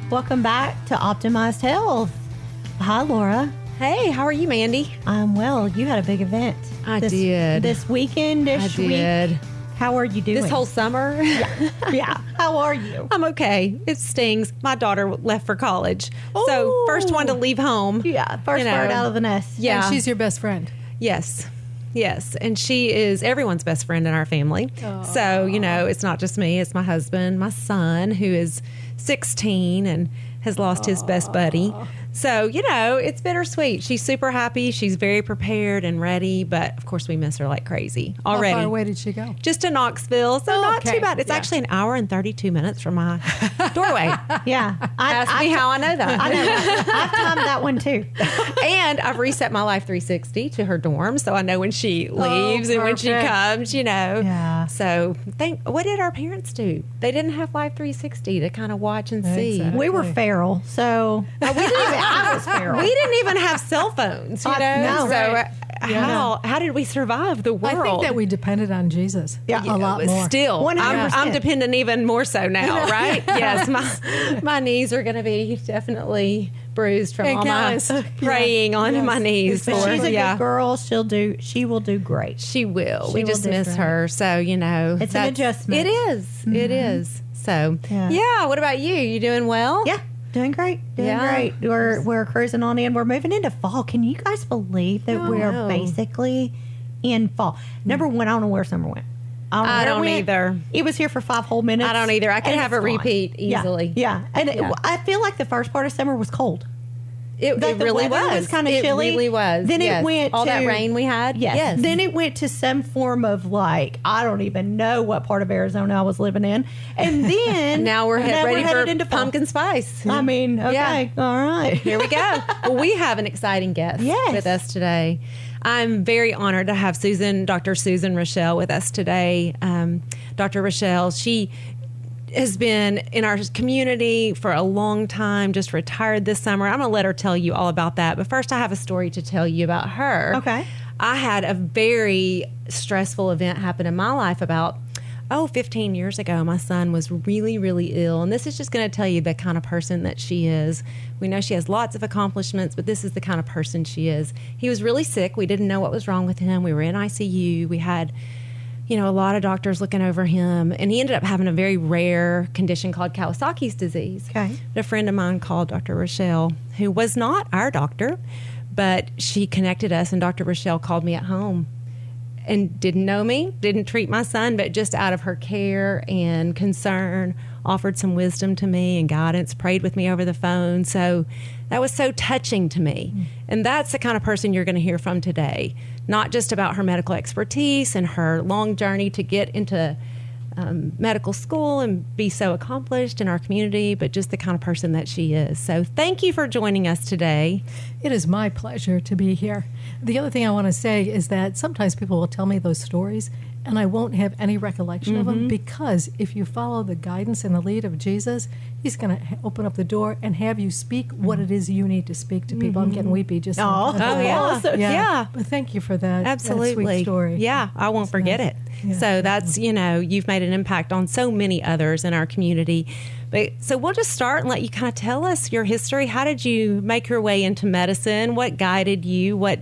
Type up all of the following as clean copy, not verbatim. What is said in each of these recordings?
Welcome back to Optimized Health. Hi, Laura. Hey, how are you, Mandy? I'm well. You had a big event. I did. This weekend, this week. Did. How are you doing? This whole summer? Yeah. How are you? I'm okay. It stings. My daughter left for college. So first one to leave home. Yeah. First bird out of the nest. Yeah. And she's your best friend. Yes. And she is everyone's best friend in our family. Aww. So, it's not just me. It's my husband, my son, who is 16 and has lost his best buddy. So, it's bittersweet. She's super happy. She's very prepared and ready. But, of course, we miss her like crazy already. How far away did she go? Just to Knoxville. So not too bad. It's actually an hour and 32 minutes from my doorway. Yeah. Ask me how I know that. I know. I've timed that one, too. And I've reset my Life 360 to her dorm. So I know when she leaves and when she comes, Yeah. So what did our parents do? They didn't have Life 360 to kind of watch and see. Exactly. We were feral, so I was feral. We didn't even have cell phones, No. So Yeah. how did we survive the world? I think that we depended on Jesus a lot more. Still, 100%. I'm dependent even more so now, right? Yes, my knees are going to be definitely bruised from all my praying on my knees. But she's a good girl. She will do great. She will. She We will just do miss great. her. So, It's an adjustment. It is. Mm-hmm. It is. So, Yeah. What about you? You doing well? Yeah. Doing great. Great. We're cruising on in. We're moving into fall. Can you guys believe that we are basically in fall? Number one, I don't know where summer went. I don't either. It was here for 5 whole minutes. I don't either. I could and have it's a repeat gone. easily. Yeah. And I feel like the first part of summer was cold. It The really weather was kind of chilly. It really was. Then yes. it went all to that rain we had. Yes. Then it went to some form of I don't even know what part of Arizona I was living in. And then now we're ready for into fall. pumpkin spice. I mean, okay, all right. Here we go. Well, we have an exciting guest with us today. I'm very honored to have Dr. Susan Raschal with us today. Dr. Raschal, she has been in our community for a long time, just retired this summer. I'm going to let her tell you all about that. But first, I have a story to tell you about her. Okay. I had a very stressful event happen in my life about 15 years ago. My son was really, really ill. And this is just going to tell you the kind of person that she is. We know she has lots of accomplishments, but this is the kind of person she is. He was really sick. We didn't know what was wrong with him. We were in ICU. We had a lot of doctors looking over him, and he ended up having a very rare condition called Kawasaki's disease. Okay. A friend of mine called Dr. Raschal, who was not our doctor, but she connected us, and Dr. Raschal called me at home and didn't know me, didn't treat my son, but just out of her care and concern, offered some wisdom to me and guidance, prayed with me over the phone. So that was so touching to me. Mm-hmm. And that's the kind of person you're going to hear from today, not just about her medical expertise and her long journey to get into medical school and be so accomplished in our community, but just the kind of person that she is. So thank you for joining us today. It is my pleasure to be here. The other thing I want to say is that sometimes people will tell me those stories and I won't have any recollection of them, because if you follow the guidance and the lead of Jesus, he's going to open up the door and have you speak what it is you need to speak to people. I'm getting weepy just Yeah. But thank you for that. Absolutely. That sweet story. Yeah, I won't forget it. Yeah. So that's, you've made an impact on so many others in our community. But so we'll just start and let you kind of tell us your history. How did you make your way into medicine? What guided you? What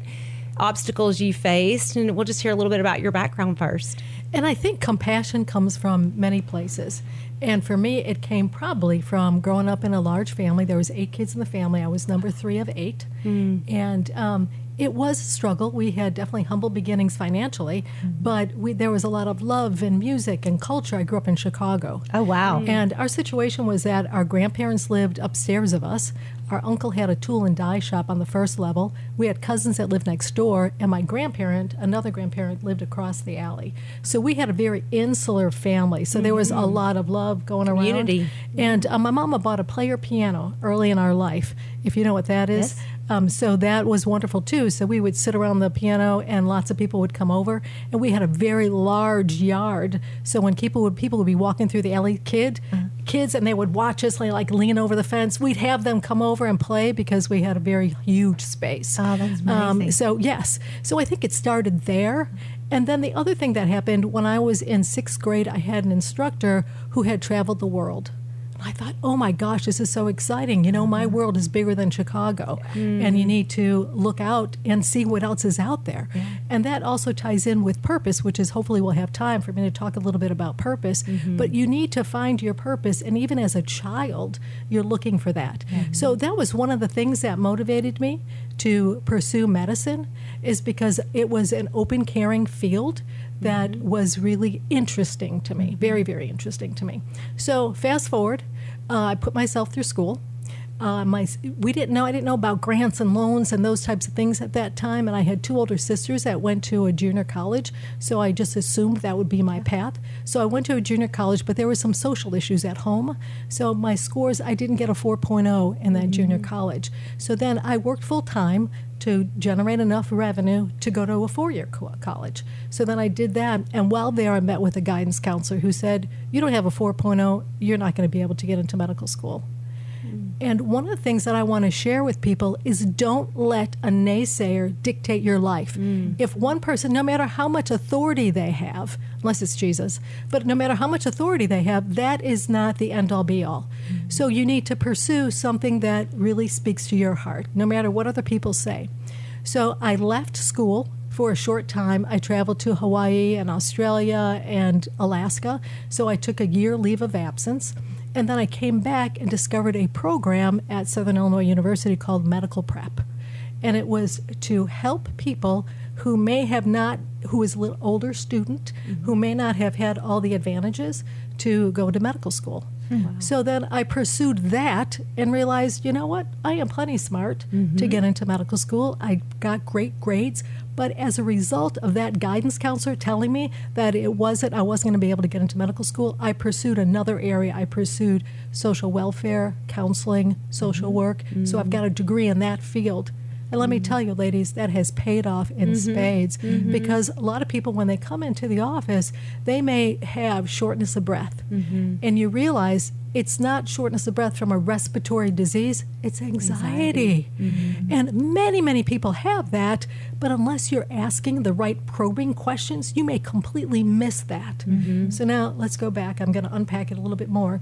obstacles you faced? And we'll just hear a little bit about your background first. And I think compassion comes from many places. And for me, it came probably from growing up in a large family. There was 8 kids in the family. I was number 3 of 8. And it was a struggle. We had definitely humble beginnings financially, but there was a lot of love and music and culture. I grew up in Chicago. Oh, wow. And our situation was that our grandparents lived upstairs of us. Our uncle had a tool and die shop on the first level. We had cousins that lived next door, and my grandparent, another grandparent, lived across the alley. So we had a very insular family. So there was a lot of love going around. Community. And my mama bought a player piano early in our life, if you know what that is. Yes. So that was wonderful, too. So we would sit around the piano, and lots of people would come over. And we had a very large yard. So when people would be walking through the alley, kids, and they would watch us like lean over the fence, we'd have them come over and play because we had a very huge space. Oh, that's amazing. So I think it started there. And then the other thing that happened, when I was in 6th grade, I had an instructor who had traveled the world. I thought, oh my gosh, this is so exciting. You know, my world is bigger than Chicago, and you need to look out and see what else is out there. Yeah. And that also ties in with purpose, which is hopefully we'll have time for me to talk a little bit about purpose. But you need to find your purpose, and even as a child, you're looking for that. So that was one of the things that motivated me to pursue medicine, is because it was an open, caring field that was really interesting to me, very, very interesting to me. So fast forward, I put myself through school. I didn't know about grants and loans and those types of things at that time, and I had 2 older sisters that went to a junior college, so I just assumed that would be my path. So I went to a junior college, but there were some social issues at home, so my scores, I didn't get a 4.0 in that junior college. So then I worked full-time to generate enough revenue to go to a 4-year college. So then I did that, and while there I met with a guidance counselor who said, you don't have a 4.0, you're not going to be able to get into medical school. And one of the things that I want to share with people is don't let a naysayer dictate your life. If one person, no matter how much authority they have, unless it's Jesus, but no matter how much authority they have, that is not the end-all be-all. So you need to pursue something that really speaks to your heart, no matter what other people say. So I left school for a short time. I traveled to Hawaii and Australia and Alaska, so I took a year leave of absence. And then I came back and discovered a program at Southern Illinois University called Medical Prep. And it was to help people who may have not, who is a little older student, who may not have had all the advantages to go to medical school. Wow. So then I pursued that and realized, you know what, I am plenty smart to get into medical school. I got great grades, but as a result of that guidance counselor telling me that I wasn't going to be able to get into medical school, I pursued another area. I pursued social welfare, counseling, social work. So I've got a degree in that field. And let me tell you, ladies, that has paid off in spades, because a lot of people, when they come into the office, they may have shortness of breath. And you realize it's not shortness of breath from a respiratory disease, it's anxiety. And many, many people have that, but unless you're asking the right probing questions, you may completely miss that. So now let's go back. I'm going to unpack it a little bit more.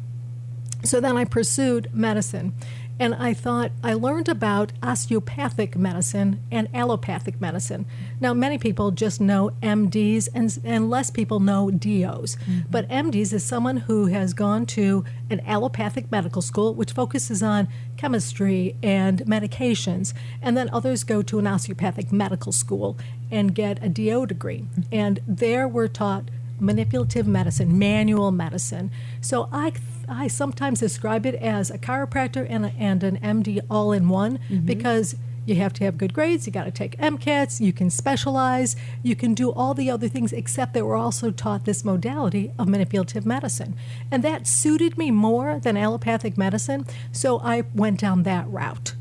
So then I pursued medicine. And I thought, I learned about osteopathic medicine and allopathic medicine. Now, many people just know MDs, and less people know DOs. But MDs is someone who has gone to an allopathic medical school, which focuses on chemistry and medications. And then others go to an osteopathic medical school and get a DO degree. And there we're taught manipulative medicine, manual medicine. So I sometimes describe it as a chiropractor and an MD all in one, because you have to have good grades, you got to take MCATs, you can specialize, you can do all the other things, except that we're also taught this modality of manipulative medicine. And that suited me more than allopathic medicine, so I went down that route.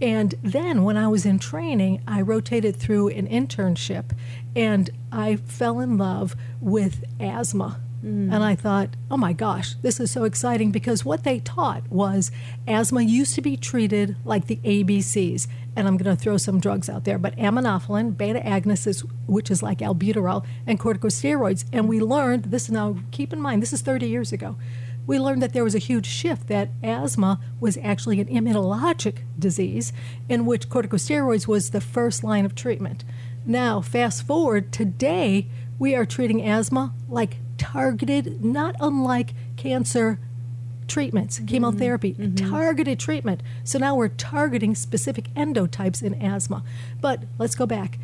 And then when I was in training, I rotated through an internship, and I fell in love with asthma. And I thought, oh my gosh, this is so exciting, because what they taught was asthma used to be treated like the ABCs. And I'm going to throw some drugs out there, but aminophylline, beta agonists, which is like albuterol, and corticosteroids. And we learned, this now, keep in mind, this is 30 years ago, we learned that there was a huge shift, that asthma was actually an immunologic disease in which corticosteroids was the first line of treatment. Now, fast forward, today we are treating asthma like targeted, not unlike cancer treatments, chemotherapy, targeted treatment. So now we're targeting specific endotypes in asthma. But let's go back.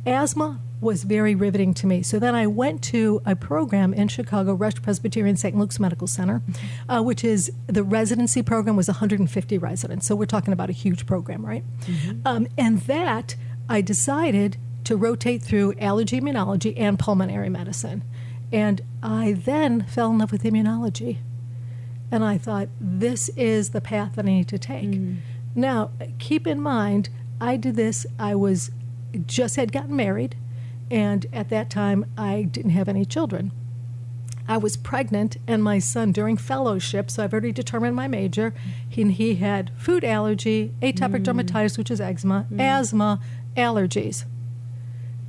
Asthma was very riveting to me. So then I went to a program in Chicago, Rush Presbyterian St. Luke's Medical Center, which is, the residency program was 150 residents. So we're talking about a huge program, right? And that I decided to rotate through allergy, immunology, and pulmonary medicine. And I then fell in love with immunology. And I thought, this is the path that I need to take. Now, keep in mind, I did this, just had gotten married, and at that time, I didn't have any children. I was pregnant, and my son, during fellowship, so I've already determined my major, he had food allergy, atopic dermatitis, which is eczema, asthma, allergies.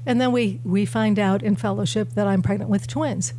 And then we find out in fellowship that I'm pregnant with twins.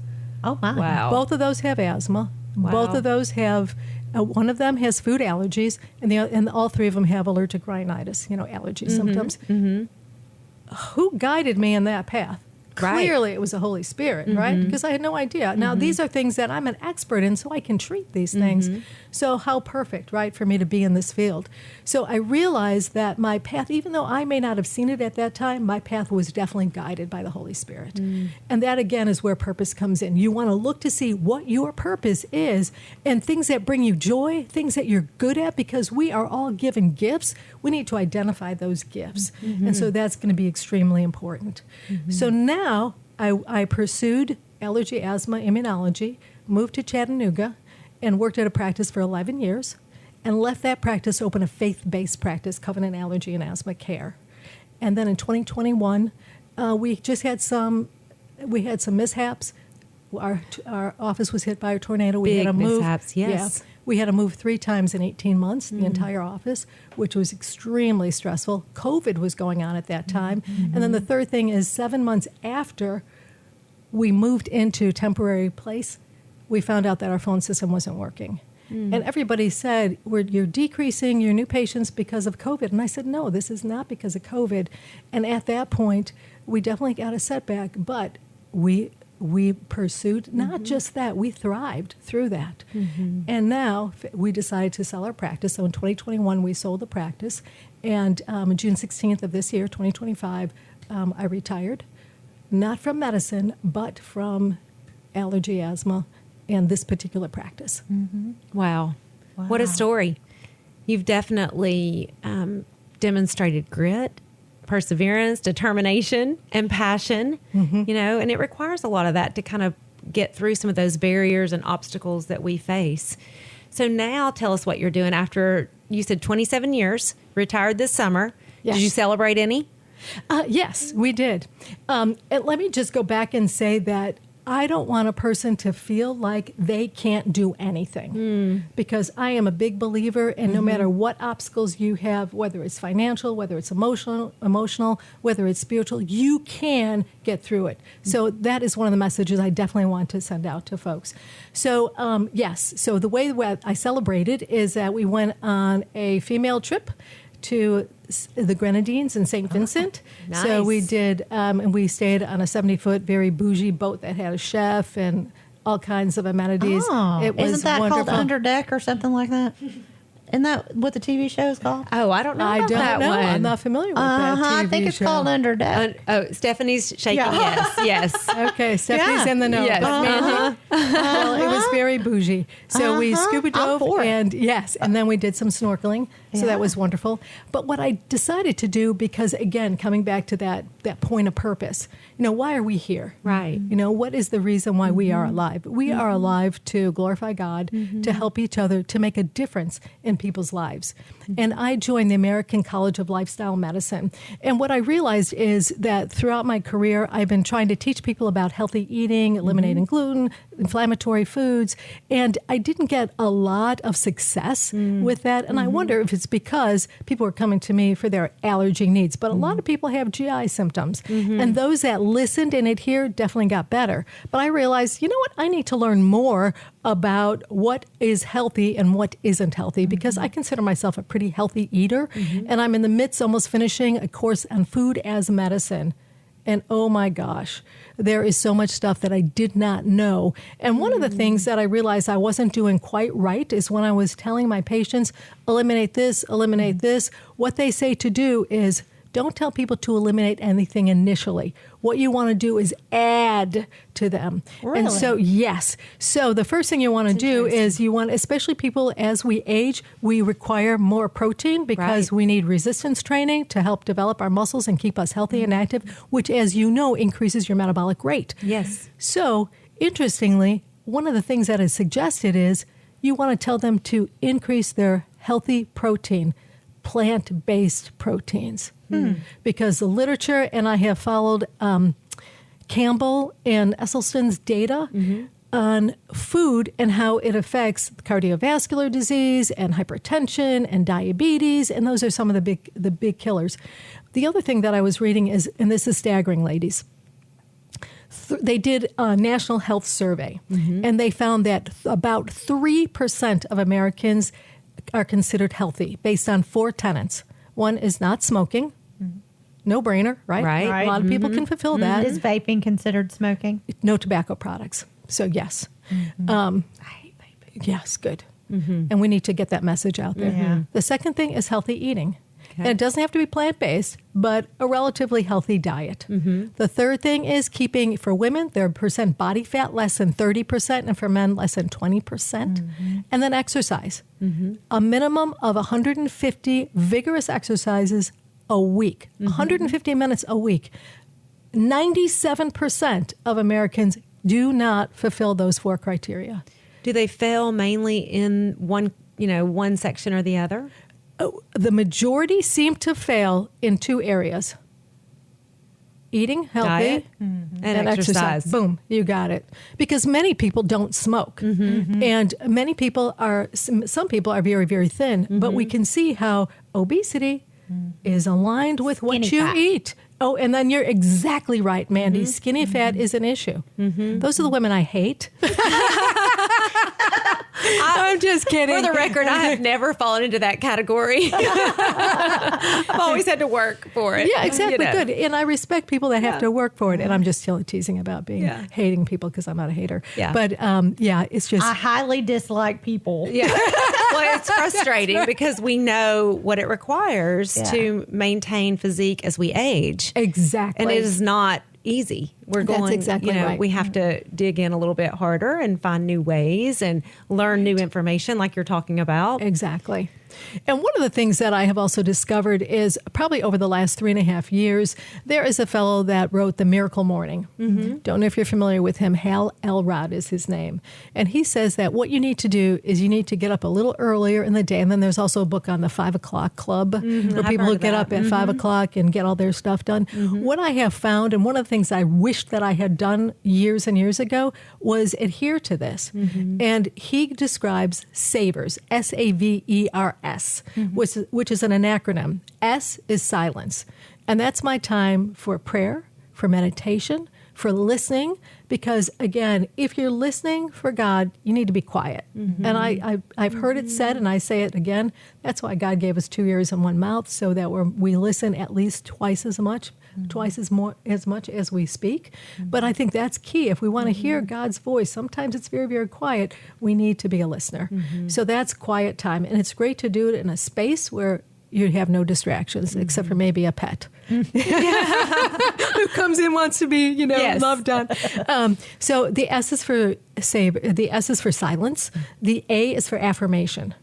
Oh, my. Wow. Both of those have asthma. Wow. Both of those have One of them has food allergies, and all three of them have allergic rhinitis, allergy symptoms. Who guided me in that path? Right. Clearly, it was the Holy Spirit, right? Because I had no idea. Now, these are things that I'm an expert in, so I can treat these things. So how perfect, right, for me to be in this field. So I realized that my path, even though I may not have seen it at that time, my path was definitely guided by the Holy Spirit. And that, again, is where purpose comes in. You want to look to see what your purpose is and things that bring you joy, things that you're good at, because we are all given gifts. We need to identify those gifts. And so that's going to be extremely important. So now I pursued allergy, asthma, immunology, moved to Chattanooga, and worked at a practice for 11 years, and left that practice to open a faith-based practice, Covenant Allergy and Asthma Care. And then in 2021, we had some mishaps. Our office was hit by a tornado. We Big had to move. mishaps, yes. Yeah, we had to move 3 times in 18 months, the entire office, which was extremely stressful. COVID was going on at that time. And then the third thing is 7 months after we moved into temporary place, we found out that our phone system wasn't working. And everybody said, you're decreasing your new patients because of COVID. And I said, no, this is not because of COVID. And at that point, we definitely got a setback, but we pursued not just that, we thrived through that. And now we decided to sell our practice. So in 2021, we sold the practice. And June 16th of this year, 2025, I retired, not from medicine, but from allergy, asthma, and this particular practice. Wow. What a story. You've definitely demonstrated grit, perseverance, determination, and passion, and it requires a lot of that to kind of get through some of those barriers and obstacles that we face. So now tell us what you're doing after, you said 27 years, retired this summer. Yes. Did you celebrate any? Yes, we did. And let me just go back and say that I don't want a person to feel like they can't do anything, because I am a big believer, and no matter what obstacles you have, whether it's financial, whether it's emotional, whether it's spiritual, you can get through it. So that is one of the messages I definitely want to send out to folks. So yes, so the way that I celebrated is that we went on a female trip to the Grenadines in St. Vincent. Nice. So we did, and we stayed on a 70-foot, very bougie boat that had a chef and all kinds of amenities. It was isn't that wonderful. called Underdeck or something like that? Isn't that what the TV show is called? Oh, I don't know I about don't that know. one. I'm not familiar with that TV I think it's show. called Underdeck. Stephanie's shaking Yeah. yes. Okay, Stephanie's Yeah. in the know. Yes. But Mandy, well, it was very bougie. So we scuba I'm dove, for it. and then we did some snorkeling. So Yeah. that was wonderful. But what I decided to do, because again, coming back to that point of purpose, why are we here? Right. What is the reason why we are alive? We are alive to glorify God, to help each other, to make a difference in people's lives. And I joined the American College of Lifestyle Medicine. And what I realized is that throughout my career, I've been trying to teach people about healthy eating, eliminating gluten, inflammatory foods, and I didn't get a lot of success with that. And I wonder if it's because people are coming to me for their allergy needs. But a lot of people have GI symptoms. And those that listened and adhered definitely got better. But I realized, you know what? I need to learn more about what is healthy and what isn't healthy, because I consider myself a pretty healthy eater. And I'm in the midst, almost finishing a course on food as medicine. And oh my gosh, there is so much stuff that I did not know. And one of the things that I realized I wasn't doing quite right is when I was telling my patients, eliminate this, eliminate this. What they say to do is, don't tell people to eliminate anything initially. What you want to do is add to them. Really? And so, yes. So the first thing you want to do is you want, especially people as we age, we require more protein because we need resistance training to help develop our muscles and keep us healthy and active, which, as you know, increases your metabolic rate. Yes. So, interestingly, one of the things that is suggested is you want to tell them to increase their healthy protein, plant-based proteins. Because the literature, and I have followed Campbell and Esselstyn's data on food and how it affects cardiovascular disease and hypertension and diabetes, and those are some of the big killers. The other thing that I was reading is, and this is staggering, ladies, they did a national health survey, and they found that about 3% of Americans are considered healthy based on 4 tenets. One is not smoking. No brainer, right? Right. A lot of people can fulfill that. Is vaping considered smoking? No tobacco products. So yes. I hate vaping. Yes, good. And we need to get that message out there. Yeah. The second thing is healthy eating. And it doesn't have to be plant-based, but a relatively healthy diet. The third thing is keeping, for women, their percent body fat less than 30%, and for men, less than 20%. And then exercise. A minimum of 150 vigorous exercises a week, 150 minutes a week. 97% of Americans do not fulfill those 4 criteria. Do they fail mainly in one section or the other? The majority seem to fail in 2 areas. Eating healthy Diet and exercise. Boom, you got it. Because many people don't smoke. And many people some people are very, very thin, but we can see how obesity is aligned with what Skinny you fat. eat. Oh, and then you're exactly right, Mandy. Skinny fat is an issue. Those are the women I hate. I'm just kidding. For the record, I have never fallen into that category. I've always had to work for it. Yeah, exactly. You know. Good. And I respect people that have to work for it. And I'm just teasing about being hating people because I'm not a hater. Yeah. But it's just. I highly dislike people. Yeah. Well, it's frustrating because we know what it requires to maintain physique as we age. Exactly. And it is not easy. We're That's going, exactly right. we have to dig in a little bit harder and find new ways and learn new information like you're talking about. Exactly. And one of the things that I have also discovered is probably over the last 3.5 years, there is a fellow that wrote The Miracle Morning. Don't know if you're familiar with him. Hal Elrod is his name. And he says that what you need to do is you need to get up a little earlier in the day. And then there's also a book on the 5 o'clock club for people who get up at 5 o'clock and get all their stuff done. What I have found, and one of the things I wished that I had done years and years ago, was adhere to this. And he describes SAVERS, SAVERS, which is an acronym. S is silence. And that's my time for prayer, for meditation, for listening. Because again, if you're listening for God, you need to be quiet. And I've heard it said, and I say it again, that's why God gave us 2 ears and 1 mouth, so that we listen at least twice as much as we speak. But I think that's key. If we want to hear God's voice, sometimes it's very, very quiet. We need to be a listener. So that's quiet time. And it's great to do it in a space where you have no distractions, except for maybe a pet who comes in, wants to be, loved on. So the S is for the S is for silence. The A is for affirmation.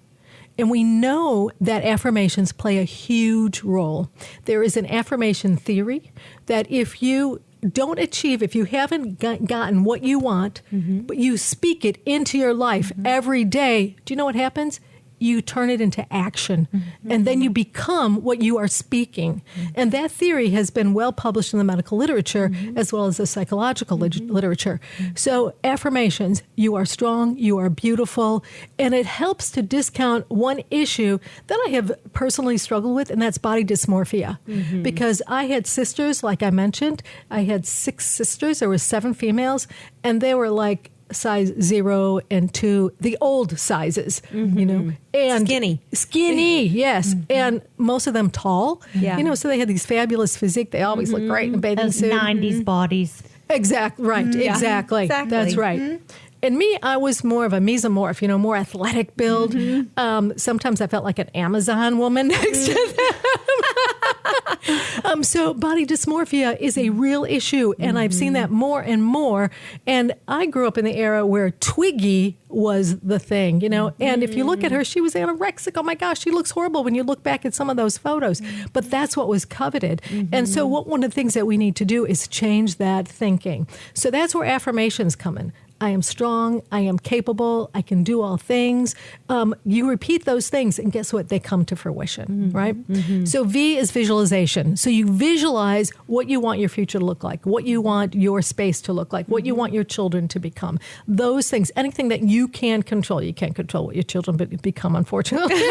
And we know that affirmations play a huge role. There is an affirmation theory that if you don't achieve, if you haven't gotten what you want, but you speak it into your life every day, do you know what happens? You turn it into action, and then you become what you are speaking. And that theory has been well published in the medical literature as well as the psychological literature. So affirmations, you are strong, you are beautiful, and it helps to discount one issue that I have personally struggled with, and that's body dysmorphia. Because I had sisters, like I mentioned, I had 6 sisters, there were 7 females, and they were like size 0 and 2, the old sizes, and skinny, yes, and most of them tall, so they had these fabulous physique. They always look great in a bathing Those suit. 90s bodies. Exactly right, exactly. That's right. And me, I was more of a mesomorph, more athletic build. Sometimes I felt like an Amazon woman next to them. So body dysmorphia is a real issue, and I've seen that more and more. And I grew up in the era where Twiggy was the thing, And if you look at her, she was anorexic. Oh my gosh, she looks horrible when you look back at some of those photos. But that's what was coveted. And so one of the things that we need to do is change that thinking. So that's where affirmations come in. I am strong, I am capable, I can do all things. You repeat those things, and guess what? They come to fruition, right? So V is visualization. So you visualize what you want your future to look like, what you want your space to look like, what you want your children to become. Those things, anything that you can control. You can't control what your children become, unfortunately.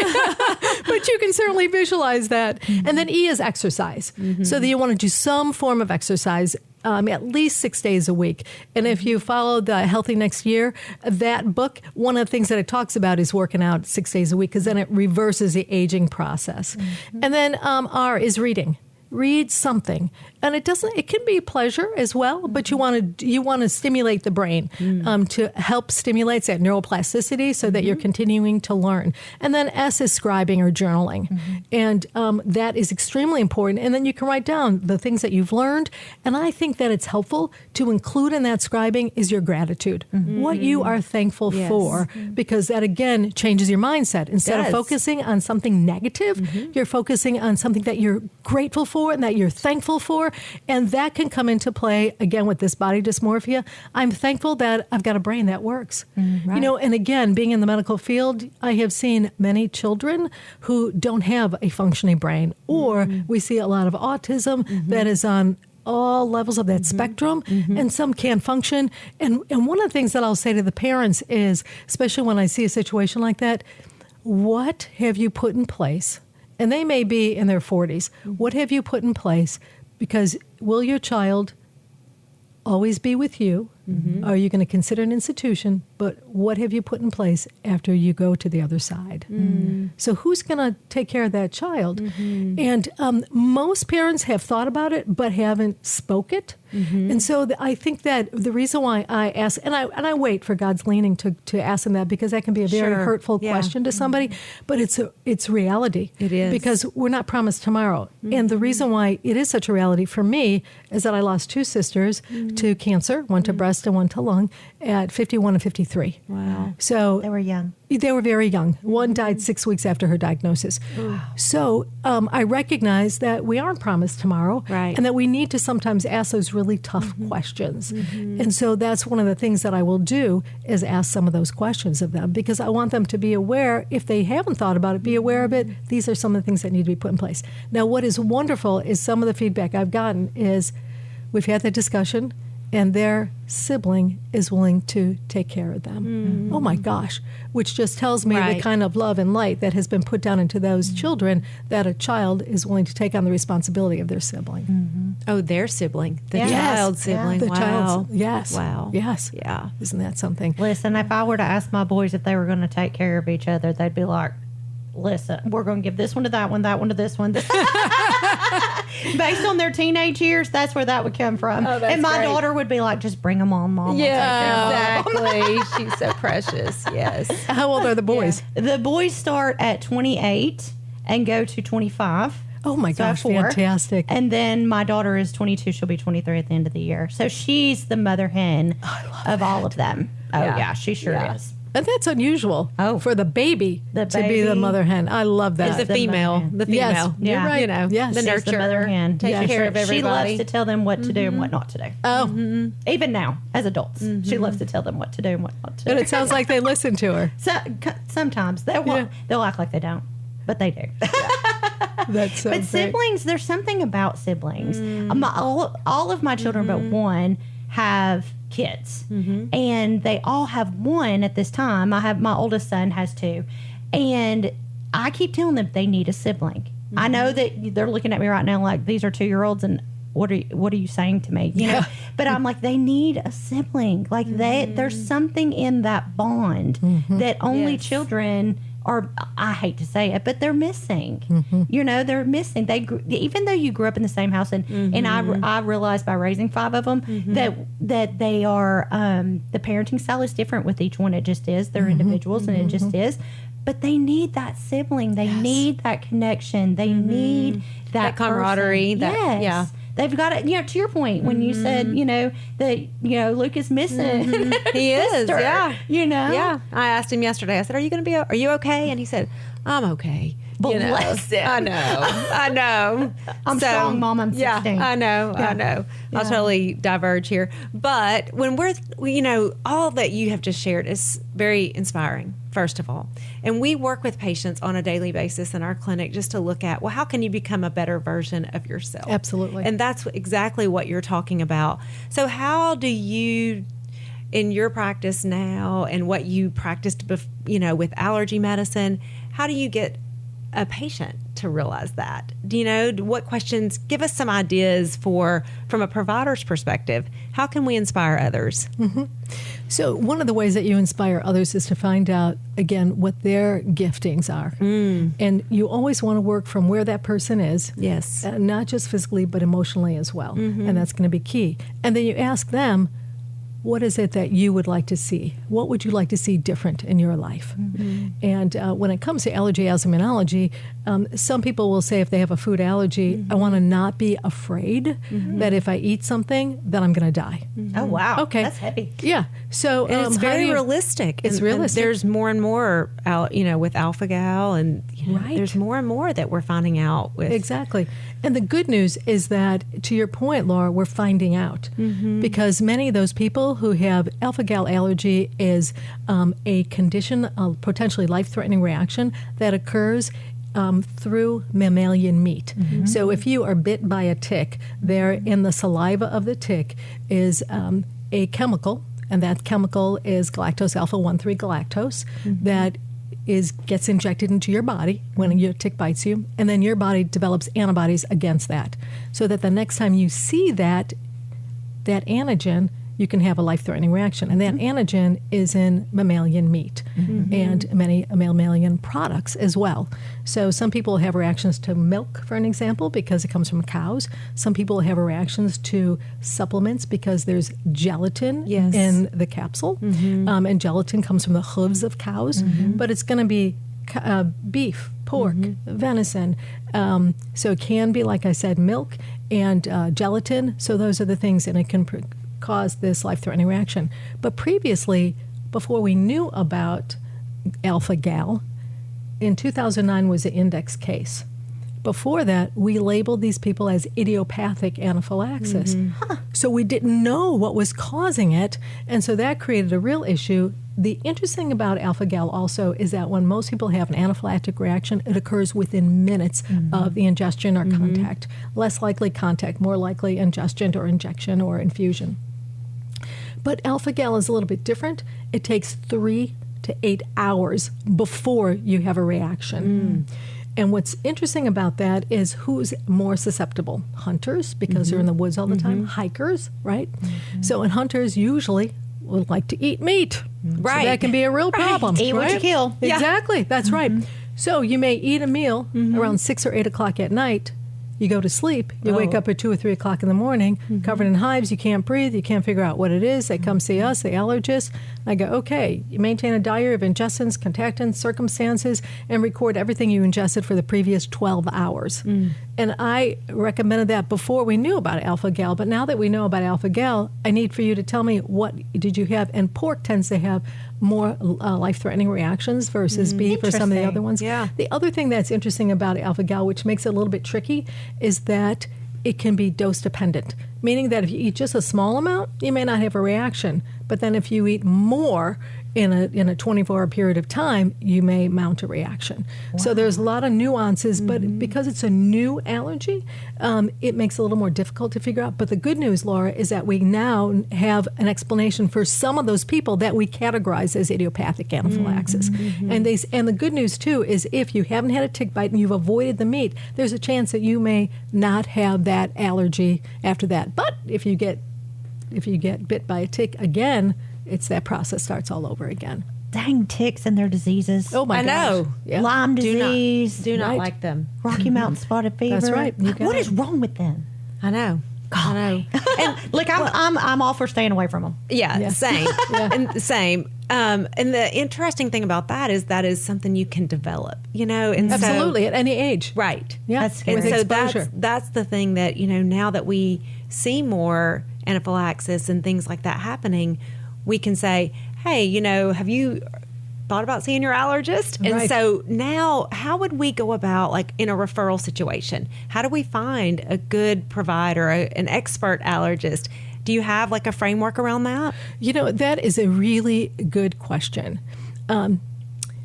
but you can certainly visualize that. And then E is exercise. So that you want to do some form of exercise at least 6 days a week. And if you follow the Healthy Next Year, that book, one of the things that it talks about is working out 6 days a week, because then it reverses the aging process. And then R is reading. Read something, and it can be pleasure as well, but you want to stimulate the brain to help stimulate that neuroplasticity so that you're continuing to learn. And then S is scribing or journaling, and that is extremely important. And then you can write down the things that you've learned, and I think that it's helpful to include in that scribing is your gratitude, what you are thankful for, because that again changes your mindset. Instead of focusing on something negative, you're focusing on something that you're grateful for and that you're thankful for. And that can come into play again with this body dysmorphia. I'm thankful that I've got a brain that works. You know, and again, being in the medical field, I have seen many children who don't have a functioning brain, or we see a lot of autism that is on all levels of that spectrum, and some can't function. And one of the things that I'll say to the parents is, especially when I see a situation like that, what have you put in place? And they may be in their 40s. What have you put in place? Because will your child always be with you? Are you going to consider an institution? But what have you put in place after you go to the other side? So who's going to take care of that child? And most parents have thought about it, but haven't spoke it. And so I think that the reason why I ask, and I wait for God's leaning to ask them that, because that can be a very hurtful question to somebody, but it's reality. It is. Because we're not promised tomorrow. And the reason why it is such a reality for me is that I lost two sisters to cancer, one to breast and one to lung, at 51 and 53. Wow. So They were young. they were very young. One died 6 weeks after her diagnosis. So I recognize that we aren't promised tomorrow, Right. and that we need to sometimes ask those really tough questions. And so that's one of the things that I will do, is ask some of those questions of them, because I want them to be aware, if they haven't thought about it, be aware of it. These are some of the things that need to be put in place. Now, what is wonderful is some of the feedback I've gotten is we've had that discussion, and their sibling is willing to take care of them. Oh my gosh, which just tells me the kind of love and light that has been put down into those children, that a child is willing to take on the responsibility of their sibling. Oh, their sibling. The Yes. child's sibling. The Wow. child's, yes. Wow. Yes. Yeah. Isn't that something? Listen, if I were to ask my boys if they were going to take care of each other, they'd be like, listen, we're going to give this one to that one to this one. Based on their teenage years, that's where that would come from. Oh, that's and my great. daughter would be like, just bring them on, Mom. Yeah, exactly. She's so precious. Yes. How old are the boys? The boys start at 28 and go to 25. Oh my So I have gosh, 4. fantastic. And then my daughter is 22. She'll be 23 at the end of the year. So she's the mother hen of all of them. Oh, yeah, she sure is. And that's unusual for the baby to be the baby mother hen. I love that. It's the the female. mother The female. Yes, you're Yeah. right. You know, Yes. the She's She's the nurture. mother hen. Take care of everybody. She loves to tell them what to do and what not to do. Oh, Even now, as adults, she loves to tell them what to do and what not to do. and it sounds like they listen to her. So, sometimes they'll act like they don't, but they do. That's so But great. siblings, there's something about siblings. All of my children but one have kids, and they all have one at this time. My oldest son has 2, and I keep telling them they need a sibling. I know that they're looking at me right now like these are 2-year-olds, and what are you saying to me? You know? But I'm like, they need a sibling. Like there's something in that bond that only children are, I hate to say it, but they're missing. You know, they're missing. Even though you grew up in the same house, and I realized by raising 5 of them that they are, the parenting style is different with each one. It just is. They're individuals, and it just is. But they need that sibling. They need that connection. They need that camaraderie. person. Yes. Yeah. They've got it. You know, to your point, when you said, that Luke is missing. He is. sister, Yeah. Yeah. I asked him yesterday. I said, Are you okay? And he said, I'm okay. Bless him. I know. I'm strong, Mom. I'm 16. Yeah, I know. I'll totally diverge here. But when all that you have just shared is very inspiring, first of all. And we work with patients on a daily basis in our clinic just to look at, well, how can you become a better version of yourself? Absolutely. And that's exactly what you're talking about. So how do you, in your practice now and what you practiced, with allergy medicine, how do you get a patient to realize that? Do you know what questions? Give us some ideas from a provider's perspective. How can we inspire others? Mm-hmm. So one of the ways that you inspire others is to find out, again, what their giftings are. And you always want to work from where that person is. Yes. Not just physically, but emotionally as well. And that's going to be key. And then you ask them, what is it that you would like to see? What would you like to see different in your life? And when it comes to allergy, asthma, immunology, some people will say if they have a food allergy, I want to not be afraid that if I eat something, that I'm going to die. Oh, wow. Okay. That's heavy. Yeah. So And it's very realistic. It's realistic. And there's more and more, with alpha-gal, and Right. there's more and more that we're finding out with. Exactly. And the good news is that, to your point, Laura, we're finding out. Because many of those people who have alpha-gal allergy is a condition, a potentially life-threatening reaction that occurs through mammalian meat. So if you are bit by a tick, there in the saliva of the tick is a chemical, and that chemical is galactose alpha-1,3 galactose that gets injected into your body when your tick bites you, and then your body develops antibodies against that, so that the next time you see that antigen, you can have a life-threatening reaction. And that antigen is in mammalian meat and many mammalian products as well. So some people have reactions to milk, for an example, because it comes from cows. Some people have reactions to supplements because there's gelatin in the capsule. And gelatin comes from the hooves of cows. But it's going to be beef, pork, venison. So it can be, like I said, milk and gelatin. So those are the things, and it can cause this life-threatening reaction. But previously, before we knew about alpha-gal, in 2009 was an index case. Before that, we labeled these people as idiopathic anaphylaxis. So we didn't know what was causing it, and so that created a real issue. The interesting thing about alpha-gal also is that when most people have an anaphylactic reaction, it occurs within minutes of the ingestion or contact. Less likely contact, more likely ingestion or injection or infusion. But alpha-gal is a little bit different. It takes 3 to 8 hours before you have a reaction. And what's interesting about that is who's more susceptible? Hunters, because they're in the woods all the time. Hikers, right? So, and hunters usually would like to eat meat. Right. So that can be a real problem. Eat what you kill. Exactly. That's right. So you may eat a meal around 6 or 8 o'clock at night. You go to sleep. You wake up at 2 or 3 o'clock in the morning, covered in hives. You can't breathe. You can't figure out what it is. They come see us, the allergist. I go, okay, you maintain a diary of ingestions, contactants, circumstances, and record everything you ingested for the previous 12 hours. And I recommended that before we knew about alpha-gal. But now that we know about alpha-gal, I need for you to tell me, what did you have? And pork tends to have more life-threatening reactions versus beef or some of the other ones. Yeah. The other thing that's interesting about alpha-gal, which makes it a little bit tricky, is that it can be dose-dependent, meaning that if you eat just a small amount, you may not have a reaction. But then if you eat more in a 24-hour period of time, you may mount a reaction. So there's a lot of nuances, but because it's a new allergy, it makes it a little more difficult to figure out. But the good news, Laura, is that we now have an explanation for some of those people that we categorize as idiopathic anaphylaxis. And the good news, too, is if you haven't had a tick bite and you've avoided the meat, there's a chance that you may not have that allergy after that. But if you get bit by a tick again, it's that process starts all over again. Dang ticks and their diseases. Oh my gosh. I know. Yeah. Lyme disease. Do not Right. like them. Rocky Mountain spotted fever. That's right. You got What it. is wrong with them? I know. I know. And look, I'm all for staying away from them. Yeah, same. Yeah. And same. And the interesting thing about that is something you can develop, and Absolutely, at any age. Right. Yeah. That's scary. And With so exposure. that's the thing that, now that we see more anaphylaxis and things like that happening, we can say, hey, have you thought about seeing your allergist? And Right. so now, how would we go about, like, in a referral situation? How do we find a good provider, an expert allergist? Do you have, like, a framework around that? That is a really good question. And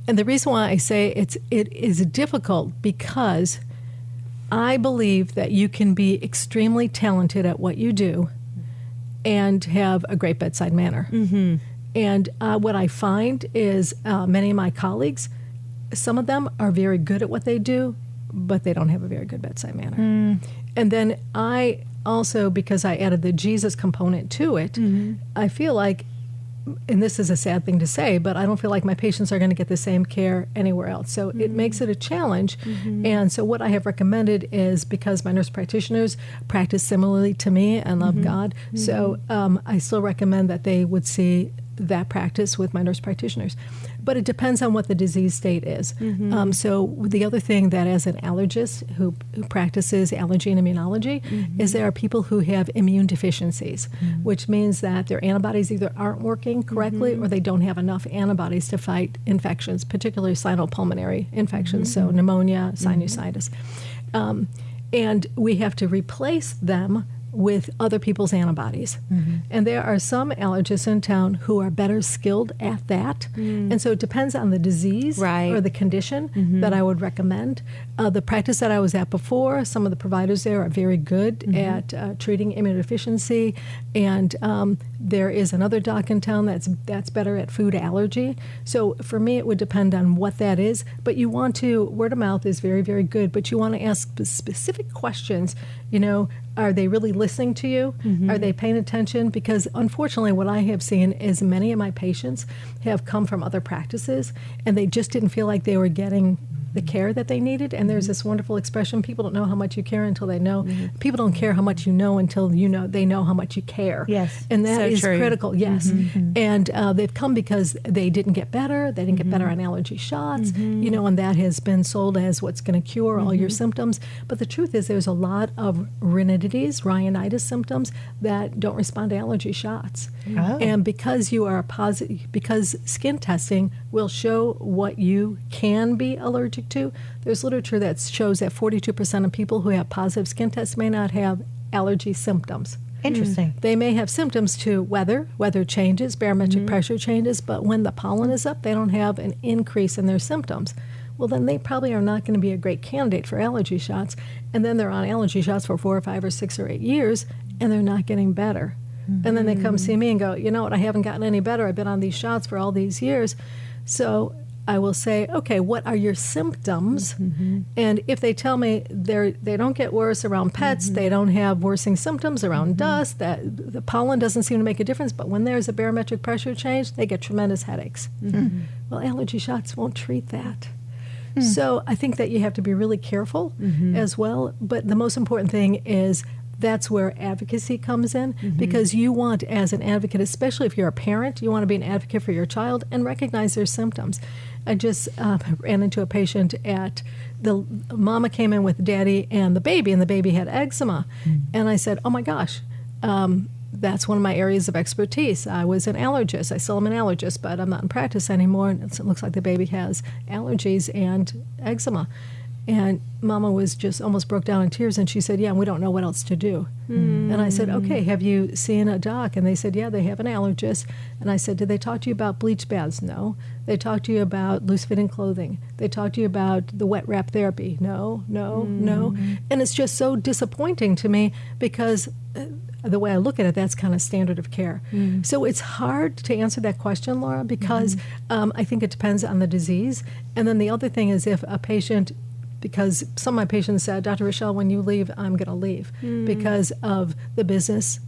the reason why I say it is difficult, because I believe that you can be extremely talented at what you do and have a great bedside manner. And what I find is many of my colleagues some of them are very good at what they do, but they don't have a very good bedside manner. And then I also, because I added the Jesus component to it, I feel like, and this is a sad thing to say, but I don't feel like my patients are going to get the same care anywhere else. So it makes it a challenge. And so what I have recommended is, because my nurse practitioners practice similarly to me and love God, so I still recommend that they would see that practice with my nurse practitioners. But it depends on what the disease state is. So the other thing that, as an allergist who practices allergy and immunology, is there are people who have immune deficiencies, which means that their antibodies either aren't working correctly or they don't have enough antibodies to fight infections, particularly sinopulmonary infections, so pneumonia, sinusitis. And we have to replace them with other people's antibodies. And there are some allergists in town who are better skilled at that. And so it depends on the disease or the condition that I would recommend. The practice that I was at before, some of the providers there are very good at treating immunodeficiency. And there is another doc in town that's better at food allergy. So for me, it would depend on what that is. But you want to, word of mouth is very, very good, but you want to ask specific questions. You know, are they really listening to you? Are they paying attention? Because unfortunately, what I have seen is many of my patients have come from other practices and they just didn't feel like they were getting the care that they needed. And there's this wonderful expression, people don't know how much you care until they know. People don't care how much you know until they know how much you care. Yes. And that So is true. critical, yes. And they've come because they didn't get better. They didn't get better on allergy shots, you know, and that has been sold as what's going to cure all your symptoms. But the truth is there's a lot of rhinitis symptoms that don't respond to allergy shots. And because you are positive, because skin testing will show what you can be allergic to, there's literature that shows that 42% of people who have positive skin tests may not have allergy symptoms. Interesting. They may have symptoms to weather changes, barometric pressure changes, but when the pollen is up, they don't have an increase in their symptoms. Well, then they probably are not going to be a great candidate for allergy shots. And then they're on allergy shots for 4 or 5 or 6 or 8 years, and they're not getting better. And then they come see me and go, you know what, I haven't gotten any better. I've been on these shots for all these years. So I will say, okay, what are your symptoms? And if they tell me they don't get worse around pets, they don't have worsening symptoms around dust, that the pollen doesn't seem to make a difference, but when there's a barometric pressure change, they get tremendous headaches. Well, allergy shots won't treat that. So I think that you have to be really careful as well. But the most important thing is that's where advocacy comes in, because you want, as an advocate, especially if you're a parent, you want to be an advocate for your child and recognize their symptoms. I just ran into a patient the mama came in with daddy and the baby had eczema. And I said, oh my gosh, that's one of my areas of expertise. I was an allergist. I still am an allergist, but I'm not in practice anymore. And it looks like the baby has allergies and eczema. And Mama was just almost broke down in tears, and she said, yeah, we don't know what else to do. And I said, okay, have you seen a doc? And they said, yeah, they have an allergist. And I said, did they talk to you about bleach baths? No. They talked to you about loose-fitting clothing. They talked to you about the wet wrap therapy. No. And it's just so disappointing to me, because the way I look at it, that's kind of standard of care. So it's hard to answer that question, Laura, because I think it depends on the disease. And then the other thing is, if a patient, because some of my patients said, Dr. Raschal, when you leave, I'm going to leave because of the business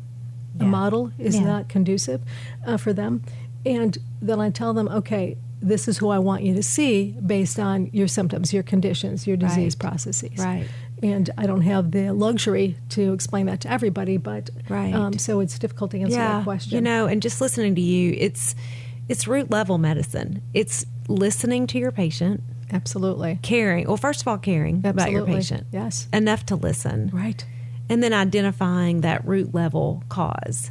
model is not conducive for them. And then I tell them, okay, this is who I want you to see based on your symptoms, your conditions, your disease processes. Right. And I don't have the luxury to explain that to everybody, but so it's difficult to answer that question. You know, and just listening to you, it's root level medicine. It's listening to your patient. Absolutely. Caring. Well, first of all, caring about your patient. Yes. Enough to listen. Right. And then identifying that root level cause.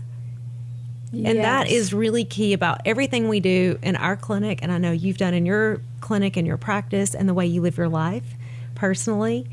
And that is really key about everything we do in our clinic, and I know you've done in your clinic and your practice and the way you live your life personally.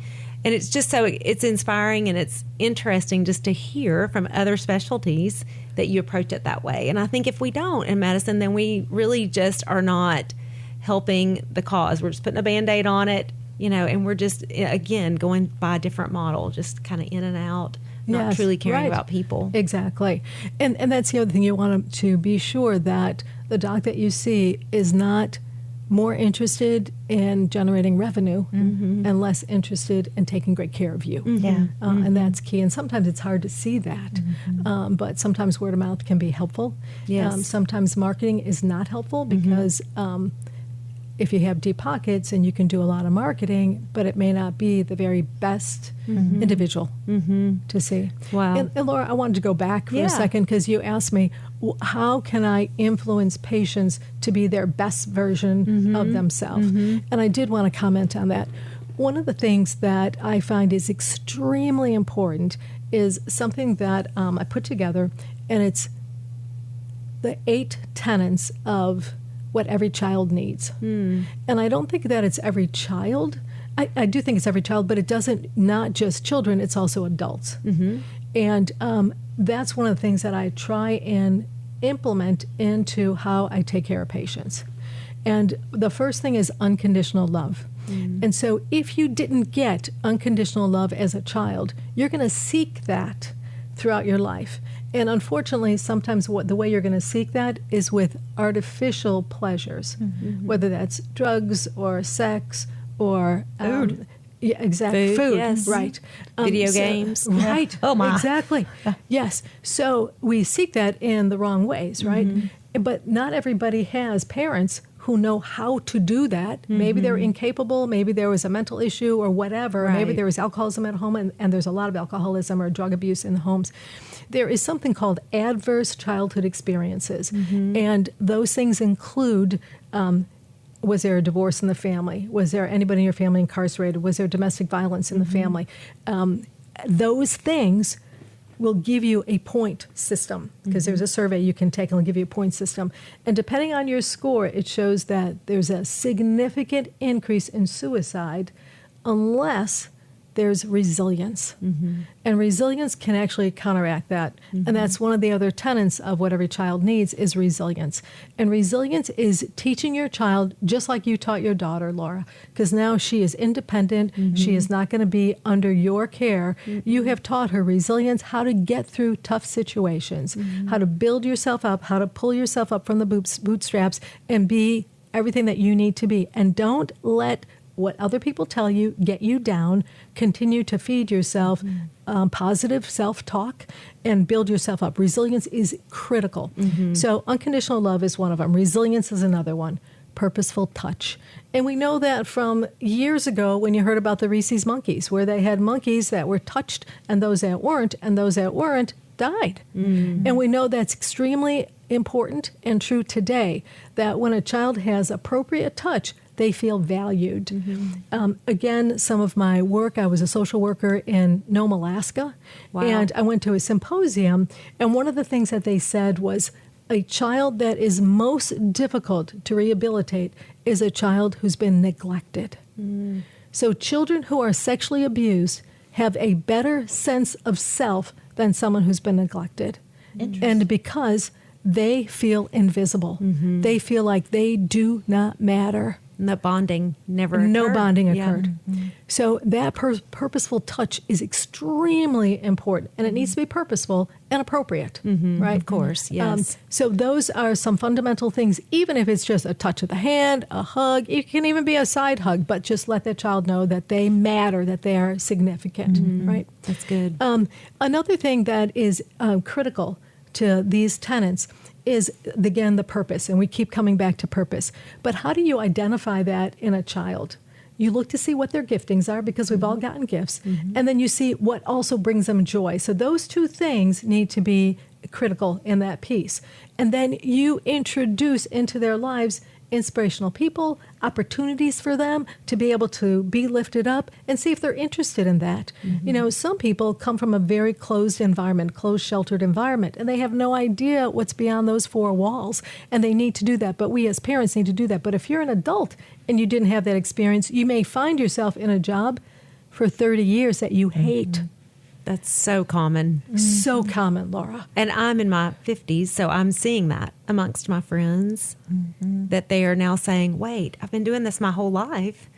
And it's just so it's inspiring and it's interesting just to hear from other specialties that you approach it that way. And I think if we don't in medicine, then we really just are not helping the cause. We're just putting a Band-Aid on it, you know, and we're just, again, going by a different model, just kind of in and out, not truly caring about people. Exactly. And that's the other thing. You want to be sure that the doc that you see is not more interested in generating revenue and less interested in taking great care of you. Yeah. And that's key. And sometimes it's hard to see that, but sometimes word of mouth can be helpful. Yes. Sometimes marketing is not helpful because if you have deep pockets and you can do a lot of marketing, but it may not be the very best individual to see. Wow. And Laura, I wanted to go back for a second because you asked me, how can I influence patients to be their best version of themselves? And I did want to comment on that. One of the things that I find is extremely important is something that I put together, and it's the 8 tenets of what every child needs. And I don't think that it's every child. I do think it's every child, but it doesn't, not just children, it's also adults. And that's one of the things that I try and implement into how I take care of patients. And the first thing is unconditional love. And so if you didn't get unconditional love as a child, you're going to seek that throughout your life. And unfortunately, sometimes the way you're going to seek that is with artificial pleasures, whether that's drugs or sex or food. Yeah, exactly. Food, Yes. Right. Video games. Right. Oh, my. Exactly. Yes. So we seek that in the wrong ways, right? But not everybody has parents who know how to do that. Maybe they're incapable. Maybe there was a mental issue or whatever. Right. Maybe there was alcoholism at home, and there's a lot of alcoholism or drug abuse in the homes. There is something called adverse childhood experiences. And those things include, was there a divorce in the family? Was there anybody in your family incarcerated? Was there domestic violence in the family? Those things will give you a point system, because there's a survey you can take and it'll give you a point system. And depending on your score, it shows that there's a significant increase in suicide unless there's resilience. And resilience can actually counteract that. And that's one of the other tenets of what every child needs is resilience. And resilience is teaching your child, just like you taught your daughter, Laura, because now she is independent. She is not going to be under your care. You have taught her resilience, how to get through tough situations, how to build yourself up, how to pull yourself up from the bootstraps and be everything that you need to be. And don't let what other people tell you get you down. Continue to feed yourself positive self-talk and build yourself up. Resilience is critical. So unconditional love is one of them. Resilience is another one. Purposeful touch. And we know that from years ago when you heard about the Rhesus monkeys, where they had monkeys that were touched and those that weren't died. And we know that's extremely important and true today, that when a child has appropriate touch, they feel valued. Again, some of my work, I was a social worker in Nome, Alaska, and I went to a symposium, and one of the things that they said was a child that is most difficult to rehabilitate is a child who's been neglected. So children who are sexually abused have a better sense of self than someone who's been neglected. And because they feel invisible. They feel like they do not matter. And the bonding never occurred. No bonding occurred. So that purposeful touch is extremely important, and it needs to be purposeful and appropriate, right? Of course, yes. So those are some fundamental things, even if it's just a touch of the hand, a hug. It can even be a side hug, but just let that child know that they matter, that they are significant, right? That's good. Another thing that is critical to these tenets is, again, the purpose, and we keep coming back to purpose. But how do you identify that in a child? You look to see what their giftings are, because we've all gotten gifts, and then you see what also brings them joy. So those two things need to be critical in that piece. And then you introduce into their lives inspirational people, opportunities for them to be able to be lifted up, and see if they're interested in that. You know, some people come from a very closed environment, closed, sheltered environment, and they have no idea what's beyond those four walls, and they need to do that. But we as parents need to do that. But if you're an adult and you didn't have that experience, you may find yourself in a job for 30 years that you hate. That's so common. So common, Laura. And I'm in my 50s, so I'm seeing that amongst my friends, that they are now saying, wait, I've been doing this my whole life,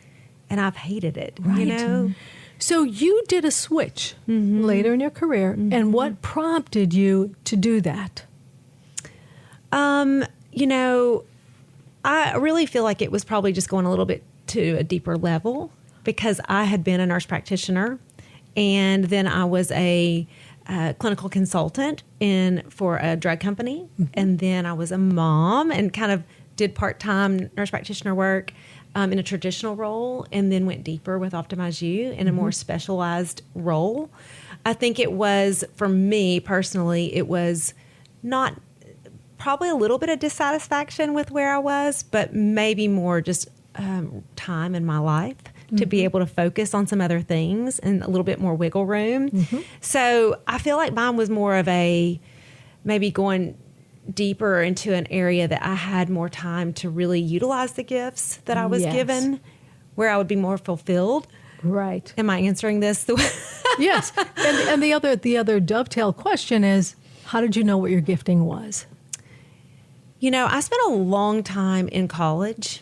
and I've hated it, you know? So you did a switch later in your career, and what prompted you to do that? You know, I really feel like it was probably just going a little bit to a deeper level because I had been a nurse practitioner, and then I was a clinical consultant for a drug company, and then I was a mom and kind of did part-time nurse practitioner work in a traditional role, and then went deeper with Optimize You in a more specialized role. I think it was, for me personally, it was not probably a little bit of dissatisfaction with where I was, but maybe more just time in my life to be able to focus on some other things and a little bit more wiggle room. So I feel like mine was more of a maybe going deeper into an area that I had more time to really utilize the gifts that I was given, where I would be more fulfilled. Right. Am I answering this the way? Yes. And the other dovetail question is, how did you know what your gifting was? You know, I spent a long time in college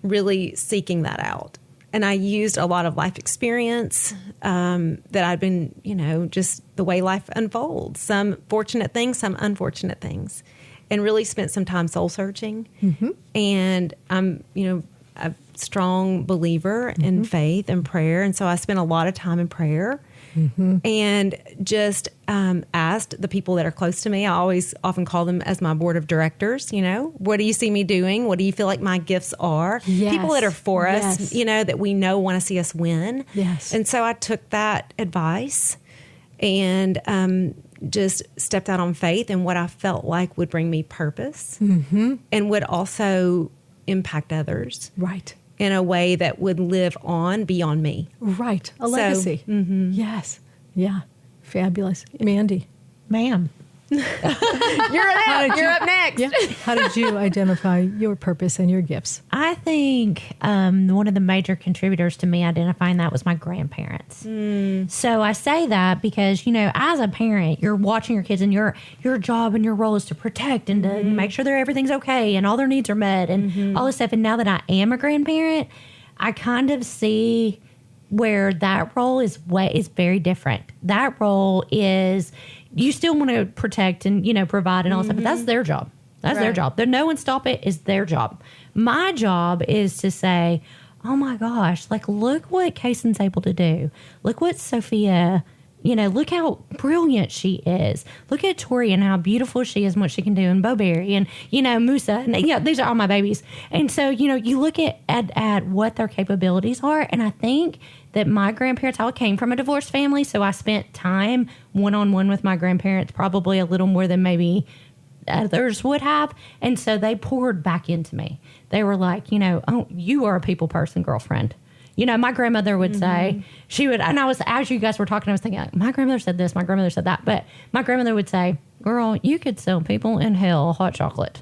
really seeking that out. And I used a lot of life experience that I'd been, just the way life unfolds. Some fortunate things, some unfortunate things. And really spent some time soul searching. And I'm, a strong believer in faith and prayer. And so I spent a lot of time in prayer. And just asked the people that are close to me. I often call them as my board of directors. What do you see me doing? What do you feel like my gifts are? People that are for us, that we know want to see us win. And so I took that advice and just stepped out on faith in what I felt like would bring me purpose and would also impact others. Right. In a way that would live on beyond me. Right. A legacy. Yes. Yeah. Fabulous. Mandy. Ma'am. You're up next. Yeah. How did you identify your purpose and your gifts? I think one of the major contributors to me identifying that was my grandparents. So I say that because, as a parent, you're watching your kids, and your job and your role is to protect and to make sure everything's okay and all their needs are met and all this stuff. And now that I am a grandparent, I kind of see where that role is very different. That role is, you still want to protect and, provide and all that stuff, but that's their job. That's their job. No one stop it is their job. My job is to say, oh my gosh, look what Kaysen's able to do. Look what Sophia, look how brilliant she is. Look at Tori and how beautiful she is and what she can do, and Boberry and, Musa. And, these are all my babies. And so, you look at what their capabilities are. And I think that my grandparents, I came from a divorced family, so I spent time one-on-one with my grandparents, probably a little more than maybe others would have. And so they poured back into me. They were like, oh, you are a people person, girlfriend. My grandmother would say, and I was, as you guys were talking, I was thinking, my grandmother said this, my grandmother said that. But my grandmother would say, girl, you could sell people in hell hot chocolate.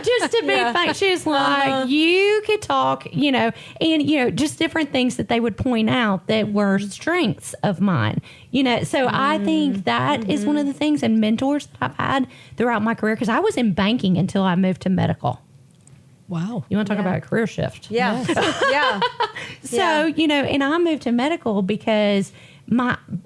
Just to be funny. She's like, you could talk, and, just different things that they would point out that were strengths of mine, So I think that is one of the things and mentors that I've had throughout my career, because I was in banking until I moved to medical. Wow. You want to talk about a career shift? Yeah. Yeah. So, and I moved to medical because